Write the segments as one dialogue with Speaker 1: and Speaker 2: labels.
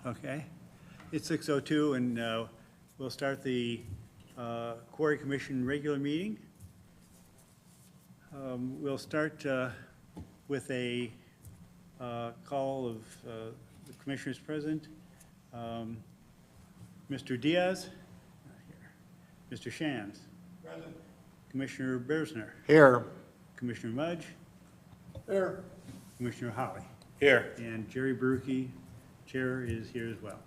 Speaker 1: Okay. It's 6:02, and we'll start the Quarry Commission regular meeting. We'll start with a call of the commissioners present. Mr. Diaz? Mr. Shands? Present. Commissioner Bersner?
Speaker 2: Here.
Speaker 1: Commissioner Mudge?
Speaker 2: Here.
Speaker 1: Commissioner Holly?
Speaker 2: Here.
Speaker 1: And Jerry Berkey, Chair, is here as well.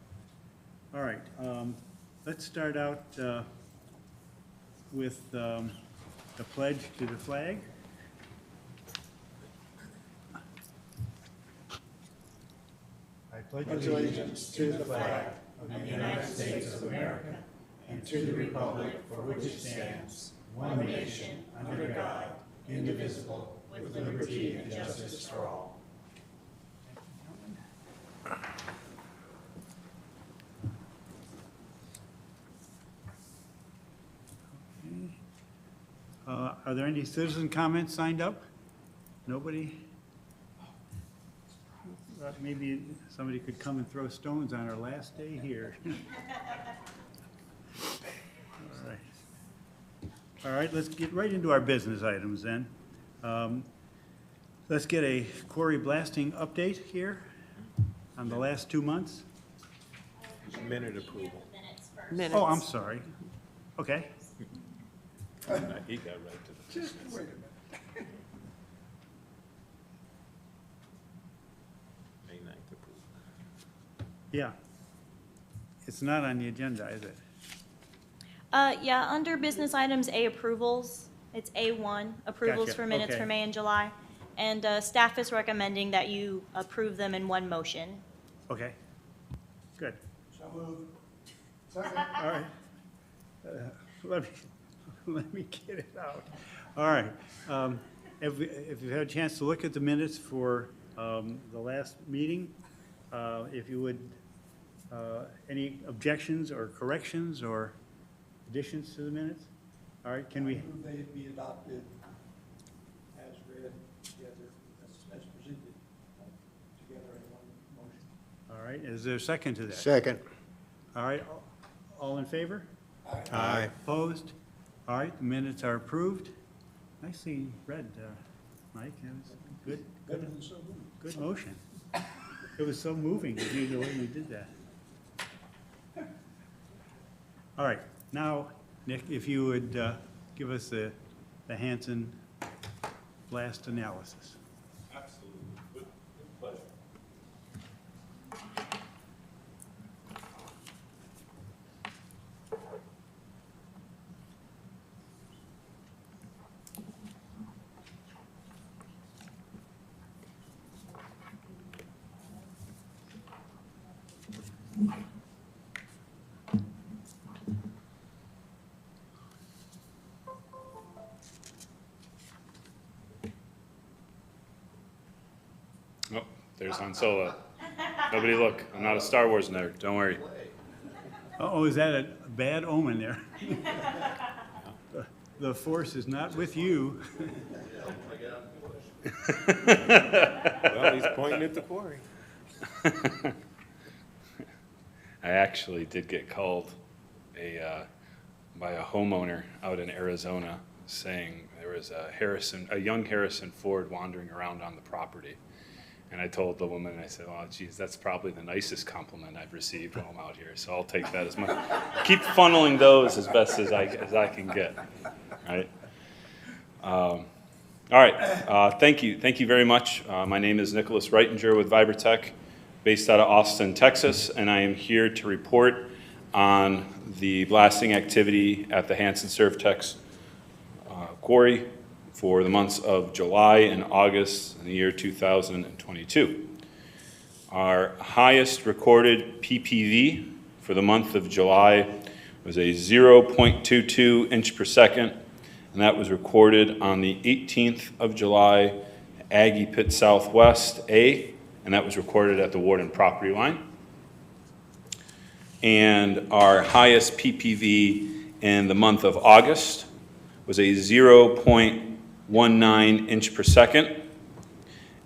Speaker 1: All right, let's start out with the pledge to the flag. I pledge
Speaker 3: allegiance to the flag of the United States of America and to the republic for which it stands, one nation, under God, indivisible, with liberty and justice for all.
Speaker 1: Are there any citizen comments signed up? Nobody? Maybe somebody could come and throw stones on our last day here. All right, let's get right into our business items then. Let's get a quarry blasting update here on the last 2 months.
Speaker 2: Minute approval.
Speaker 4: Minutes.
Speaker 1: Oh, I'm sorry. Okay.
Speaker 2: He got right to the.
Speaker 3: Just wait a minute.
Speaker 2: May 9th approval.
Speaker 1: Yeah. It's not on the agenda, is it?
Speaker 4: Yeah, under business items, A, approvals. It's A1, approvals
Speaker 1: Gotcha,
Speaker 4: for minutes
Speaker 1: okay.
Speaker 4: for May and July. And staff is recommending that you approve them in one motion.
Speaker 1: Okay. Good.
Speaker 3: So moved. Second.
Speaker 1: All right. Let me get it out. All right. If you've had a chance to look at the minutes for the last meeting, if you would, any objections or corrections or additions to the minutes? All right, can we?
Speaker 3: Move they be adopted as read together, as presented, together in one motion.
Speaker 1: All right, is there a second to that?
Speaker 2: Second.
Speaker 1: All right, all in favor?
Speaker 2: Aye.
Speaker 1: Opposed? All right, the minutes are approved. Nicely read, Mike. That was good,
Speaker 3: Better
Speaker 1: good,
Speaker 3: than so moved.
Speaker 1: good motion. It was so moving to do the way we did that. All right, now, Nick, if you would give us the Hanson blast analysis.
Speaker 2: Absolutely. With pleasure.
Speaker 5: Oh, there's Han Solo. Nobody look. I'm not a Star Wars nerd. Don't worry.
Speaker 1: Oh, is that a bad omen there? The force is not with you.
Speaker 2: Well, he's pointing at the quarry.
Speaker 5: I actually did get called by a homeowner out in Arizona saying there was a young Harrison Ford wandering around on the property. And I told the woman, I said, "Oh, geez, that's probably the nicest compliment I've received while I'm out here. So I'll take that as my keep funneling those as best as I can get." Right. All right. Thank you very much. My name is Nicholas Reitinger with Vibratech, based out of Austin, Texas, and I am here to report on the blasting activity at the Hanson Servtex quarry for the months of July and August in the year 2022. Our highest recorded PPV for the month of July was a 0.22 inch per second, and that was recorded on the 18th of July, Aggie Pit Southwest A, and that was recorded at the Warden property line. And our highest PPV in the month of August was a 0.19 inch per second,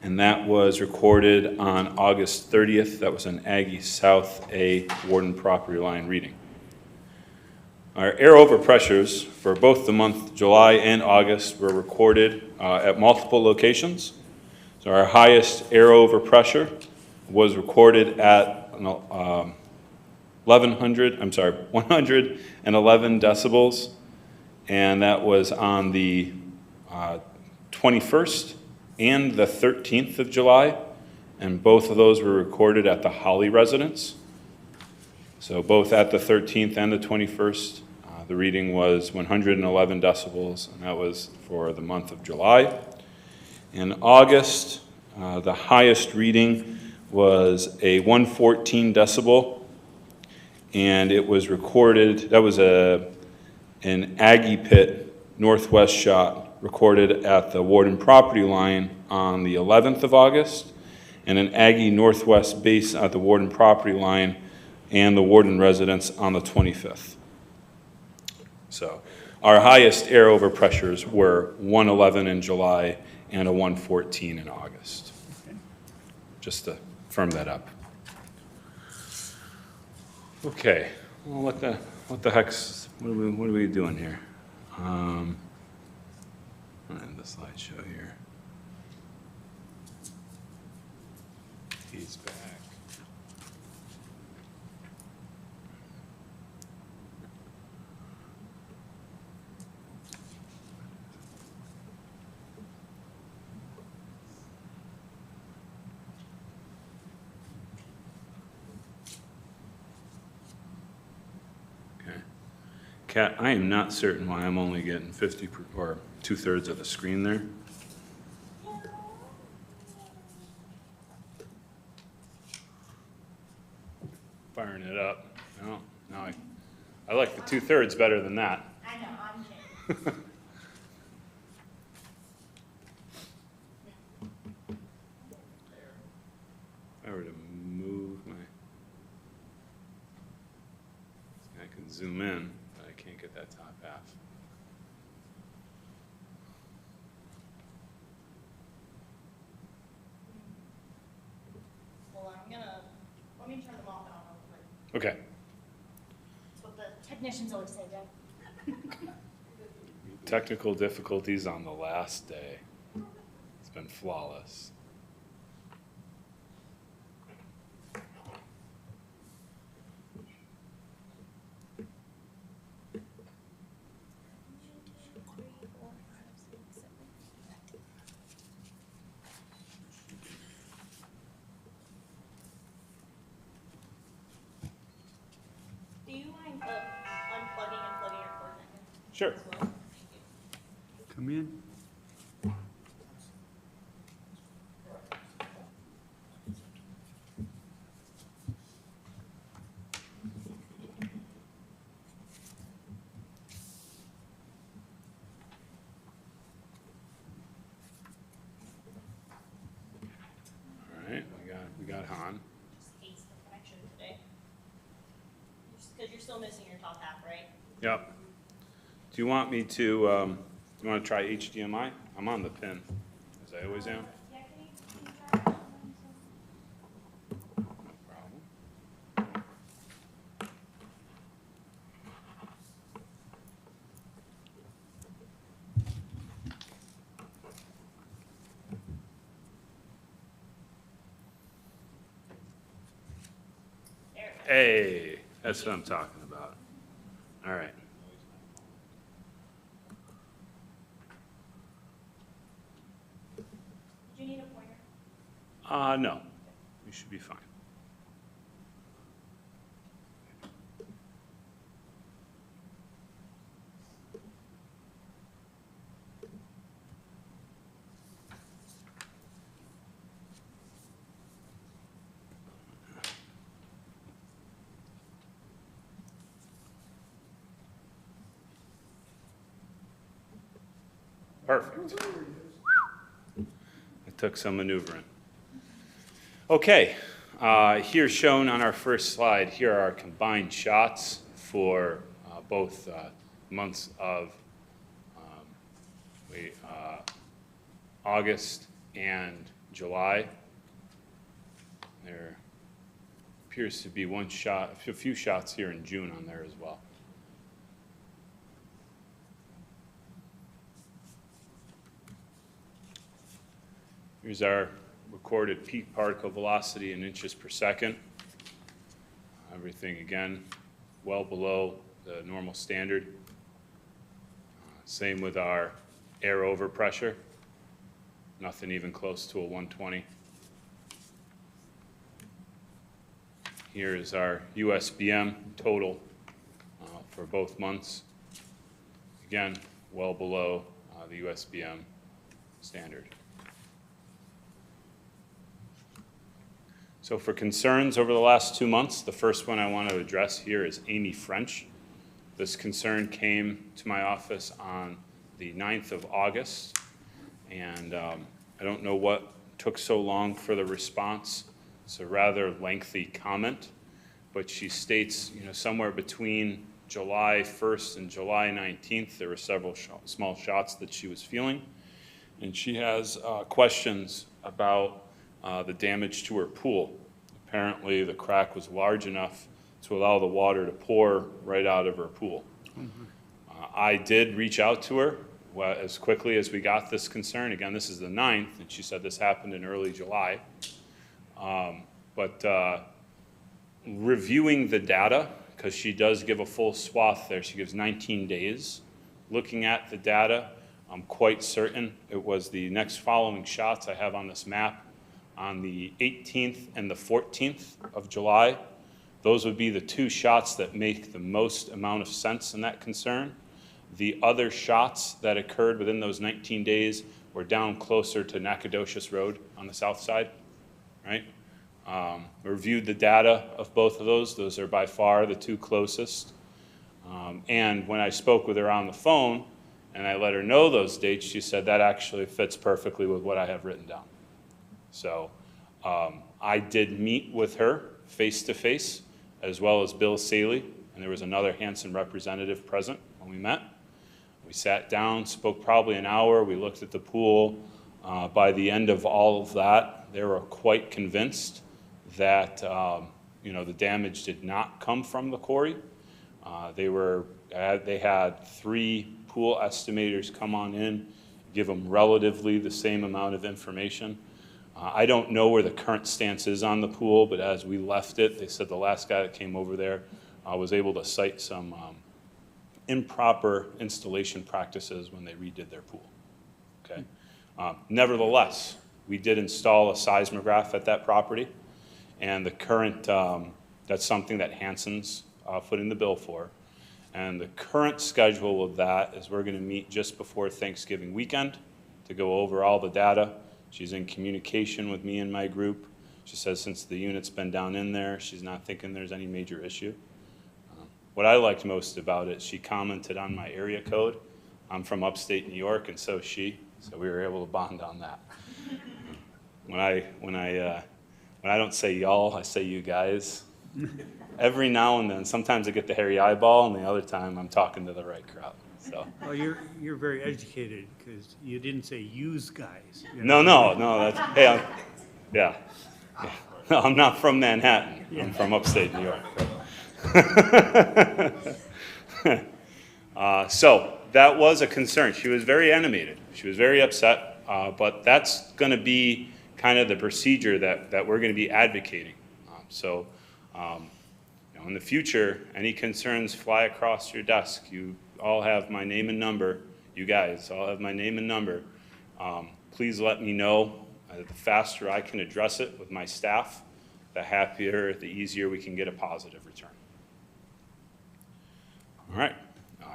Speaker 5: and that was recorded on August 30th. That was an Aggie South A Warden property line reading. Our air overpressures for both the month July and August were recorded at multiple locations. So our highest air overpressure was recorded at 111 decibels, and that was on the 21st and the 13th of July, and both of those were recorded at the Holly residence. So both at the 13th and the 21st, the reading was 111 decibels, and that was for the month of July. In August, the highest reading was a 114 decibel, and it was recorded, that was an Aggie Pit northwest shot recorded at the Warden property line on the 11th of August, and an Aggie northwest base at the Warden property line and the Warden residence on the 25th. So our highest air overpressures were 111 in July and a 114 in August. Just to firm that up. Okay, well, what the heck's, what are we doing here? And the slideshow here. He's back. Kat, I am not certain why I'm only getting 50 or 2/3 of the screen there. Firing it up. No, I like the 2/3 better than that.
Speaker 4: I know, I'm kidding.
Speaker 5: If I were to move my, I can zoom in, but I can't get that top half.
Speaker 4: Well, let me turn them off and on real quick.
Speaker 5: Okay.
Speaker 4: That's what the technicians always say, Deb.
Speaker 5: Technical difficulties on the last day. It's been flawless.
Speaker 4: Do you mind unplugging and plugging your cord back in?
Speaker 5: Sure.
Speaker 4: As well? Thank you.
Speaker 1: Come in.
Speaker 5: All right, we got Han.
Speaker 4: Just hates the connection today. Because you're still missing your top half, right?
Speaker 5: Yep. Do you want me to, you want to try HDMI? I'm on the pin, as I always am.
Speaker 4: Yeah, can you try that one?
Speaker 5: No problem.
Speaker 4: There we go.
Speaker 5: Hey, that's what I'm talking about. All right.
Speaker 4: Do you need a pointer?
Speaker 5: No, we should be fine. Perfect. It took some maneuvering. Okay, here shown on our first slide, here are our combined shots for both months of August and July. There appears to be one shot, a few shots here in June on there as well. Here's our recorded peak particle velocity in inches per second. Everything, again, well below the normal standard. Same with our air overpressure. Nothing even close to a 120. Here is our USBM total for both months. Again, well below the USBM standard. So for concerns over the last 2 months, the first one I want to address here is Amy French. This concern came to my office on the 9th of August, and I don't know what took so long for the response. It's a rather lengthy comment, but she states, somewhere between July 1st and July 19th, there were several small shots that she was feeling, and she has questions about the damage to her pool. Apparently, the crack was large enough to allow the water to pour right out of her pool. I did reach out to her as quickly as we got this concern. Again, this is the 9th, and she said this happened in early July. But reviewing the data, because she does give a full swath there, she gives 19 days. Looking at the data, I'm quite certain it was the next following shots I have on this map on the 18th and the 14th of July. Those would be the two shots that make the most amount of sense in that concern. The other shots that occurred within those 19 days were down closer to Nacogdoches Road on the south side, right? Reviewed the data of both of those. Those are by far the two closest. And when I spoke with her on the phone and I let her know those dates, she said that actually fits perfectly with what I have written down. So I did meet with her face-to-face, as well as Bill Saley, and there was another Hanson representative present when we met. We sat down, spoke probably an hour. We looked at the pool. By the end of all of that, they were quite convinced that the damage did not come from the quarry. They had 3 pool estimators come on in, give them relatively the same amount of information. I don't know where the current stance is on the pool, but as we left it, they said the last guy that came over there was able to cite some improper installation practices when they redid their pool. Okay. Nevertheless, we did install a seismograph at that property, and the current, that's something that Hanson's footing the bill for. And the current schedule of that is we're going to meet just before Thanksgiving weekend to go over all the data. She's in communication with me and my group. She says since the unit's been down in there, she's not thinking there's any major issue. What I liked most about it, she commented on my area code. I'm from upstate New York, and so is she, so we were able to bond on that. When I don't say y'all, I say you guys. Every now and then, sometimes I get the hairy eyeball, and the other time I'm talking to the right crowd. So.
Speaker 1: Well, you're very educated, because you didn't say "use guys."
Speaker 5: No, that's, hey, yeah. No, I'm not from Manhattan. Yeah. I'm from upstate New York. So that was a concern. She was very animated. She was very upset, but that's going to be kind of the procedure that we're going to be advocating. In the future, any concerns fly across your desk. You all have my name and number. You guys all have my name and number. Please let me know. The faster I can address it with my staff, the happier, the easier we can get a positive return. All right,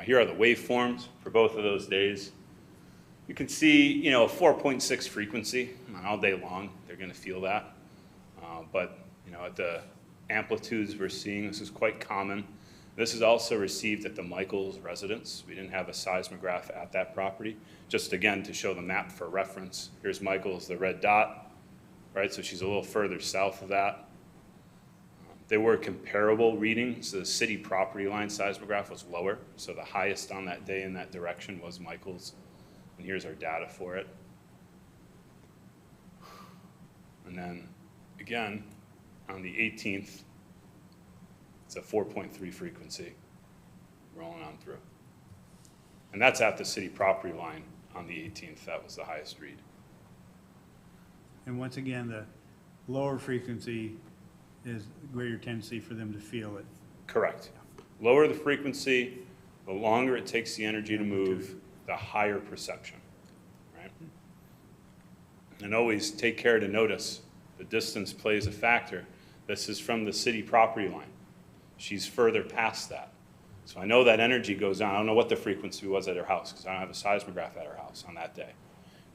Speaker 5: here are the waveforms for both of those days. You can see, a 4.6 frequency all day long. They're going to feel that. But at the amplitudes we're seeing, this is quite common. This is also received at the Michaels residence. We didn't have a seismograph at that property. Just again to show the map for reference. Here's Michaels, the red dot, right? So she's a little further south of that. They were comparable readings. The city property line seismograph was lower, so the highest on that day in that direction was Michaels. And here's our data for it. And then, again, on the 18th, it's a 4.3 frequency rolling on through. And that's at the city property line on the 18th. That was the highest read.
Speaker 1: And once again, the lower frequency is greater tendency for them to feel it.
Speaker 5: Correct. Lower the frequency, the longer it takes the energy to move, the higher perception, right? And always take care to notice the distance plays a factor. This is from the city property line. She's further past that. So I know that energy goes down. I don't know what the frequency was at her house because I don't have a seismograph at her house on that day.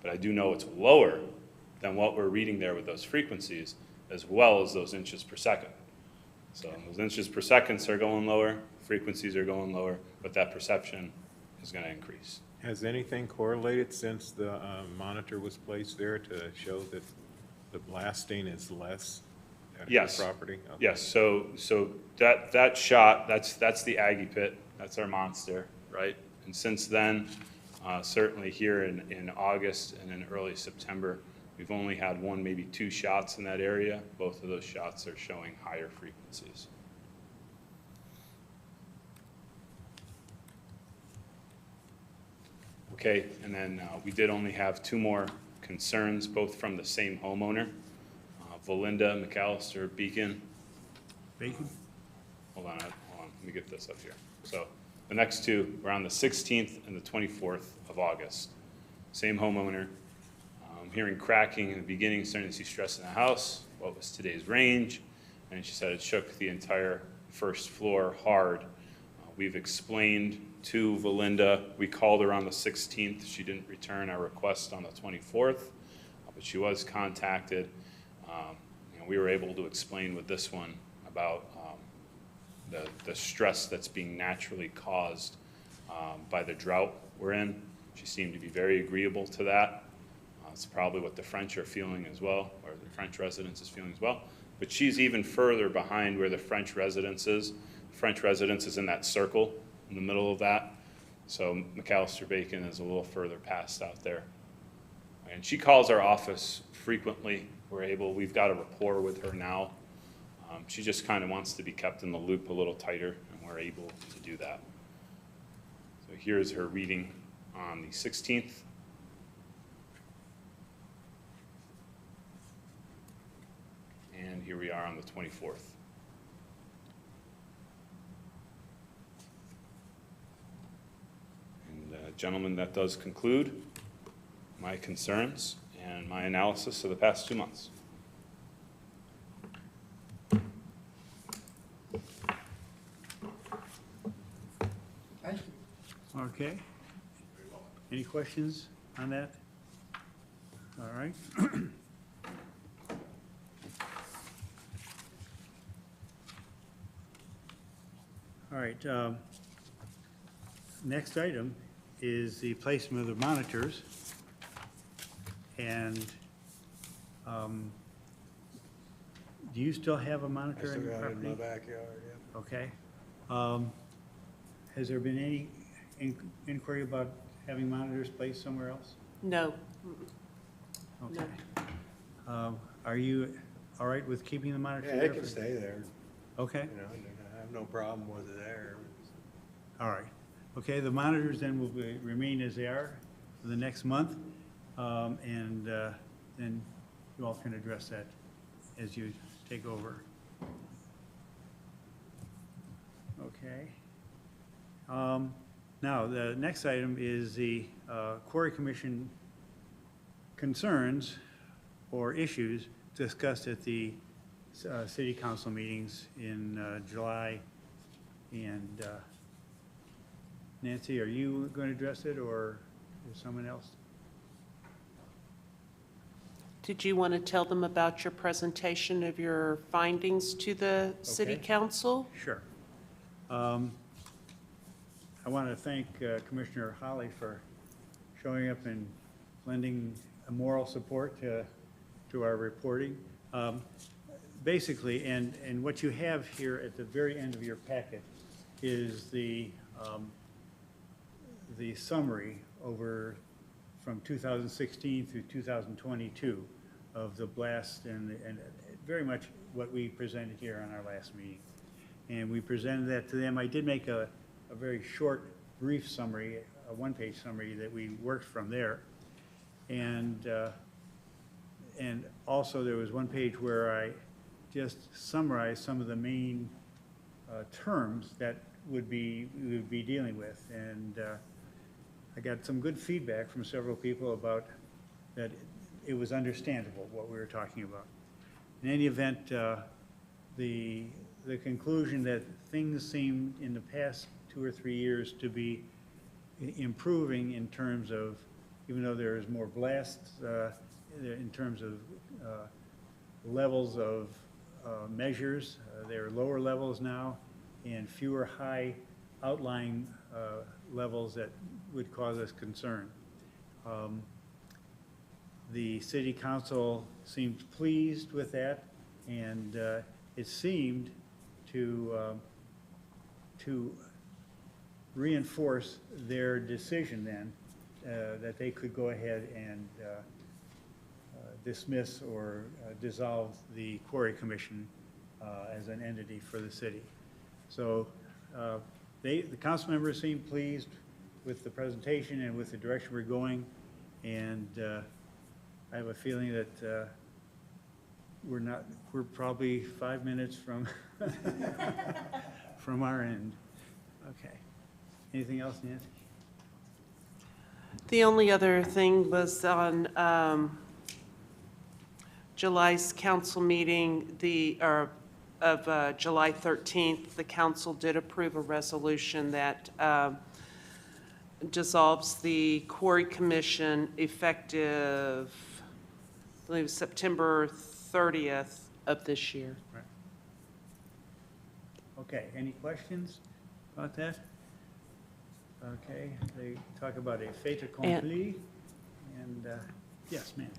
Speaker 5: But I do know it's lower than what we're reading there with those frequencies, as well as those inches per second. So those inches per second are going lower, frequencies are going lower, but that perception is going to increase.
Speaker 2: Has anything correlated since the monitor was placed there to show that the blasting is less at your
Speaker 5: Yes.
Speaker 2: property? Okay.
Speaker 5: Yes, so that shot, that's the Aggie pit, that's our monster, right? And since then, certainly here in August and in early September, we've only had one, maybe two shots in that area. Both of those shots are showing higher frequencies. Okay, and then we did only have two more concerns, both from the same homeowner, Valinda McAllister Beacon.
Speaker 1: Bacon?
Speaker 5: Hold on, let me get this up here. So the next two were on the 16th and the 24th of August. Same homeowner, hearing cracking in the beginning, starting to see stress in the house. What was today's range? And she said it shook the entire first floor hard. We've explained to Valinda, we called her on the 16th. She didn't return our request on the 24th, but she was contacted. We were able to explain with this one about the stress that's being naturally caused by the drought we're in. She seemed to be very agreeable to that. It's probably what the French are feeling as well, or the French residence is feeling as well. But she's even further behind where the French residence is. The French residence is in that circle in the middle of that. So McAllister Bacon is a little further past out there. And she calls our office frequently. We've got a rapport with her now. She just kind of wants to be kept in the loop a little tighter, and we're able to do that. So here's her reading on the 16th. And here we are on the 24th. And gentlemen, that does conclude my concerns and my analysis of the past 2 months.
Speaker 3: Thank you.
Speaker 1: Okay. Any questions on that? All right. All right. Next item is the placement of the monitors. And do you still have a monitor in your property?
Speaker 3: backyard, yeah.
Speaker 1: Okay. Has there been any inquiry about having monitors placed somewhere else?
Speaker 6: No.
Speaker 1: Okay. Are you all right with keeping the monitors
Speaker 3: Yeah,
Speaker 1: there?
Speaker 3: it can stay there,
Speaker 1: Okay,
Speaker 3: you know, I have no problem with it there.
Speaker 1: all right. Okay, the monitors then will remain as they are for the next month. And then you all can address that as you take over. Okay. Now, the next item is the Quarry Commission concerns or issues discussed at the city council meetings in July. And Nancy, are you going to address it, or is someone else?
Speaker 6: Did you want to tell them about your presentation of your findings to the city
Speaker 1: Okay.
Speaker 6: council?
Speaker 1: Sure. I want to thank Commissioner Holly for showing up and lending a moral support to our reporting. Basically, and what you have here at the very end of your packet is the summary over from 2016 through 2022 of the blast and very much what we presented here on our last meeting. And we presented that to them. I did make a very short, brief summary, a one-page summary that we worked from there. And also there was one page where I just summarized some of the main terms that we would be dealing with. And I got some good feedback from several people about that it was understandable what we were talking about. In any event, the conclusion that things seem in the past 2 or 3 years to be improving in terms of, even though there is more blasts, in terms of levels of measures, there are lower levels now and fewer high outlying levels that would cause us concern. The city council seemed pleased with that, and it seemed to reinforce their decision then that they could go ahead and dismiss or dissolve the Quarry Commission as an entity for the city. So the council members seemed pleased with the presentation and with the direction we're going, and I have a feeling that we're probably 5 minutes from from our end. Okay. Anything else, Nancy?
Speaker 6: The only other thing was on July's council meeting, of July 13th, the council did approve a resolution that dissolves the Quarry Commission effective, I believe, September 30th of this year.
Speaker 1: Right. Okay, any questions about that? Okay, they talk about a fait accompli, and yes, ma'am.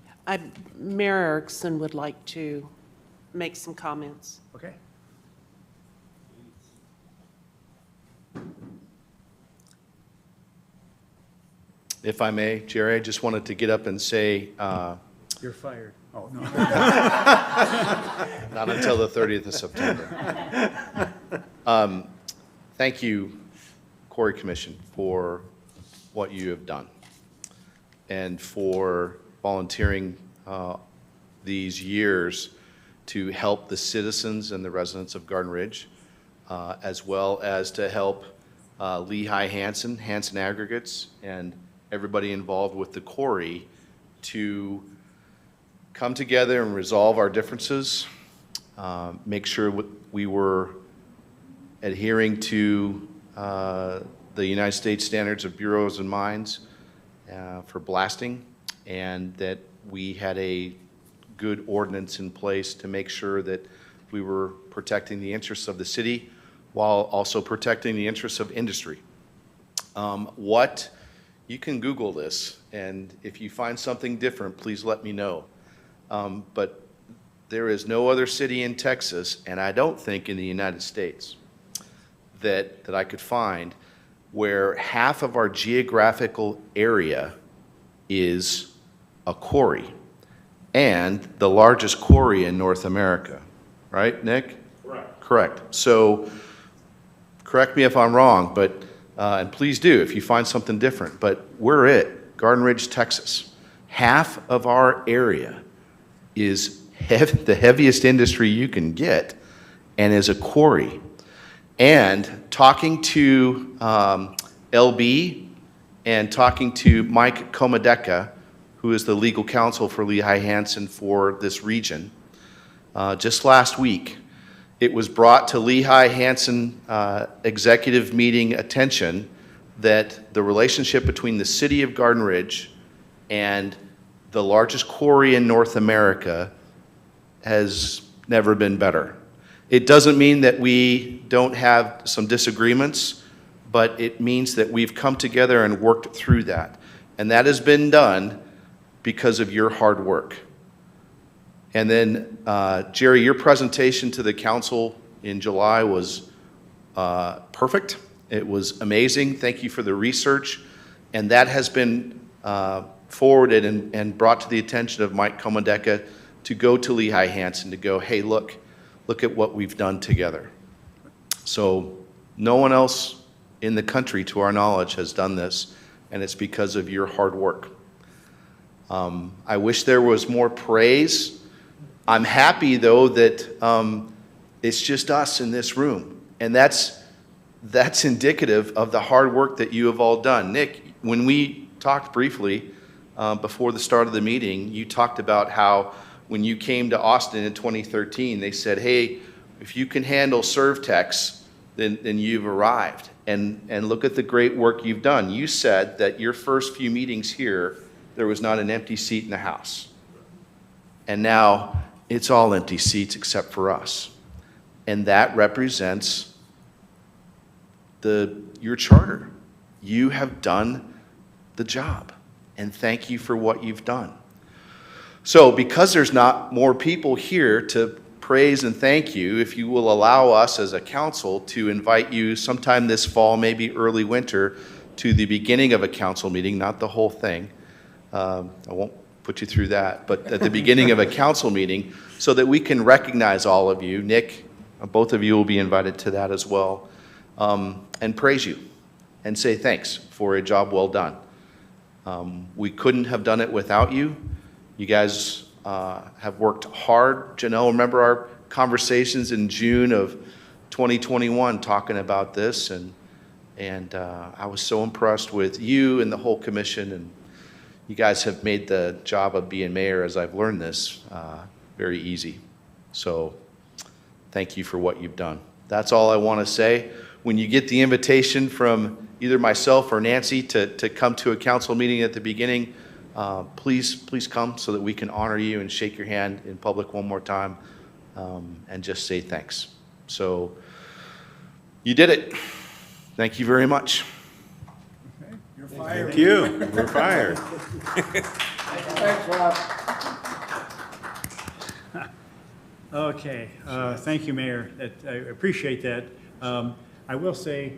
Speaker 6: Mayor Erickson would like to make some comments.
Speaker 1: Okay.
Speaker 7: If I may, Jerry, I just wanted to get up and say,
Speaker 1: You're fired. Oh, no.
Speaker 7: not until the 30th of September. Thank you, Quarry Commission, for what you have done and for volunteering these years to help the citizens and the residents of Garden Ridge, as well as to help Lehigh Hanson, Hanson Aggregates, and everybody involved with the quarry to come together and resolve our differences, make sure we were adhering to the United States Standards of Bureaus and Mines for blasting, and that we had a good ordinance in place to make sure that we were protecting the interests of the city while also protecting the interests of industry. You can Google this, and if you find something different, please let me know. But there is no other city in Texas, and I don't think in the United States, that I could find where half of our geographical area is a quarry, and the largest quarry in North America. Right, Nick?
Speaker 5: Correct.
Speaker 7: Correct. So, correct me if I'm wrong, but and please do if you find something different, but we're at Garden Ridge, Texas. Half of our area is the heaviest industry you can get and is a quarry. And talking to LB and talking to Mike Komodeka, who is the legal counsel for Lehigh Hanson for this region, just last week, it was brought to Lehigh Hanson executive meeting attention that the relationship between the city of Garden Ridge and the largest quarry in North America has never been better. It doesn't mean that we don't have some disagreements, but it means that we've come together and worked through that. And that has been done because of your hard work. And then, Jerry, your presentation to the council in July was perfect. It was amazing. Thank you for the research. And that has been forwarded and brought to the attention of Mike Komodeka to go to Lehigh Hanson to go, hey, look at what we've done together. So no one else in the country, to our knowledge, has done this, and it's because of your hard work. I wish there was more praise. I'm happy, though, that it's just us in this room, and that's indicative of the hard work that you have all done. Nick, when we talked briefly before the start of the meeting, you talked about how when you came to Austin in 2013, they said, hey, if you can handle ServTechs, then you've arrived. And look at the great work you've done. You said that your first few meetings here, there was not an empty seat in the house. And now it's all empty seats except for us. And that represents your charter. You have done the job. And thank you for what you've done. So because there's not more people here to praise and thank you, if you will allow us as a council to invite you sometime this fall, maybe early winter, to the beginning of a council meeting, not the whole thing. I won't put you through that, but at the beginning of a council meeting, so that we can recognize all of you. Nick, both of you will be invited to that as well, and praise you and say thanks for a job well done. We couldn't have done it without you. You guys have worked hard. Janelle, remember our conversations in June of 2021 talking about this, and I was so impressed with you and the whole commission, and you guys have made the job of being mayor, as I've learned this, very easy. So thank you for what you've done. That's all I want to say. When you get the invitation from either myself or Nancy to come to a council meeting at the beginning, please come so that we can honor you and shake your hand in public one more time, and just say thanks. So you did it. Thank you very much.
Speaker 1: Okay, you're fired.
Speaker 2: Thank you. We're fired.
Speaker 3: Thanks, Rob.
Speaker 1: Okay, thank you, Mayor. I appreciate that. I will say,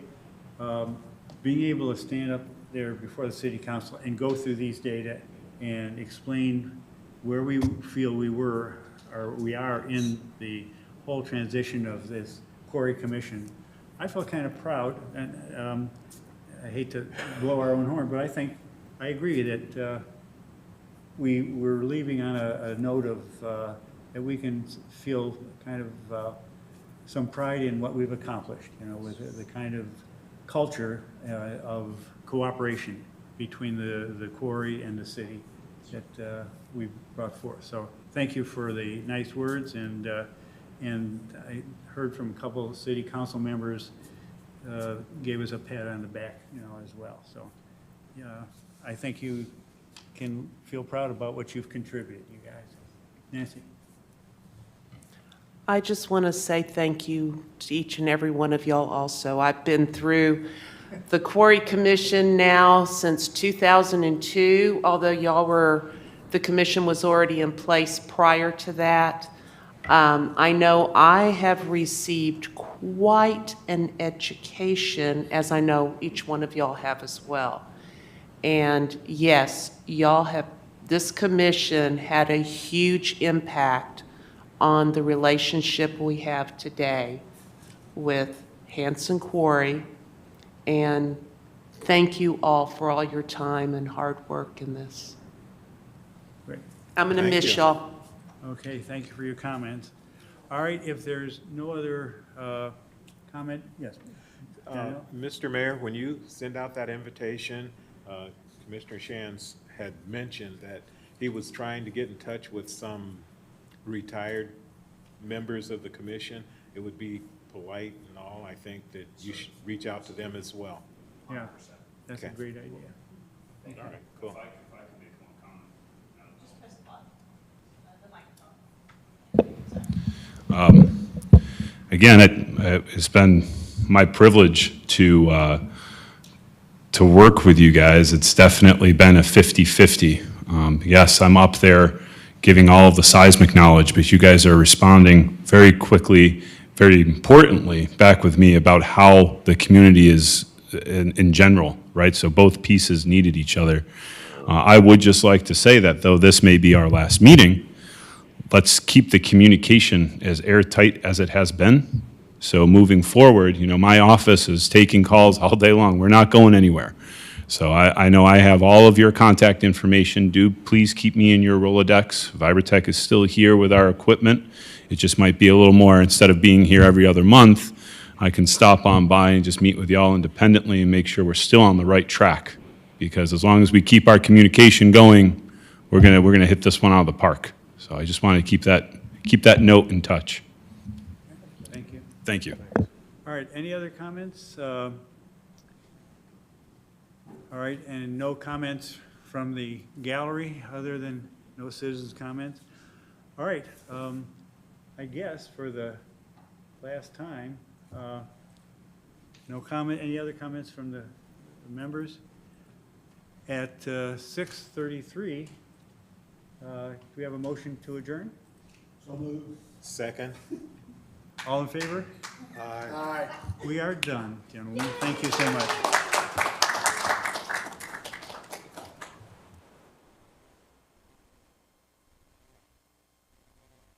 Speaker 1: being able to stand up there before the city council and go through these data and explain where we feel we were, or we are in the whole transition of this Quarry Commission, I felt kind of proud, and I hate to blow our own horn, but I agree that we're leaving on a note of that we can feel kind of some pride in what we've accomplished, with the kind of culture of cooperation between the quarry and the city that we brought forth. So thank you for the nice words, and I heard from a couple of city council members gave us a pat on the back, as well. So I think you can feel proud about what you've contributed, you guys. Nancy.
Speaker 6: I just want to say thank you to each and every one of y'all also. I've been through the Quarry Commission now since 2002, although the commission was already in place prior to that. I know I have received quite an education, as I know each one of y'all have as well. And yes, this commission had a huge impact on the relationship we have today with Hanson Quarry. And thank you all for all your time and hard work in this.
Speaker 1: Great.
Speaker 6: I'm going to
Speaker 2: Thank
Speaker 6: miss
Speaker 2: you.
Speaker 6: y'all.
Speaker 1: Okay, thank you for your comments. All right, if there's no other comment, yes. Daniel?
Speaker 2: Mr. Mayor, when you send out that invitation, Commissioner Shands had mentioned that he was trying to get in touch with some retired members of the commission. It would be polite and all, I think, that you should reach out to them as well.
Speaker 1: Yeah, that's a
Speaker 2: Okay.
Speaker 1: great idea.
Speaker 2: All right, cool.
Speaker 5: Again, it's been my privilege to work with you guys. It's definitely been a 50-50. Yes, I'm up there giving all of the seismic knowledge, but you guys are responding very quickly, very importantly, back with me about how the community is in general, right? So both pieces needed each other. I would just like to say that though this may be our last meeting, let's keep the communication as airtight as it has been. So moving forward, my office is taking calls all day long. We're not going anywhere. So I know I have all of your contact information. Do please keep me in your Rolodex. Vibratech is still here with our equipment. It just might be a little more, instead of being here every other month, I can stop on by and just meet with y'all independently and make sure we're still on the right track. Because as long as we keep our communication going, we're gonna hit this one out of the park. So I just wanted to keep that note in touch.
Speaker 1: Thank you.
Speaker 5: Thank you.
Speaker 1: All right, any other comments? All right, and no comments from the gallery, other than no citizens' comments? All right, I guess for the last time, no comment, any other comments from the members? At 6:33, do we have a motion to adjourn?
Speaker 2: Second?
Speaker 1: All in favor? Aye. We are done, gentlemen. Thank you so much.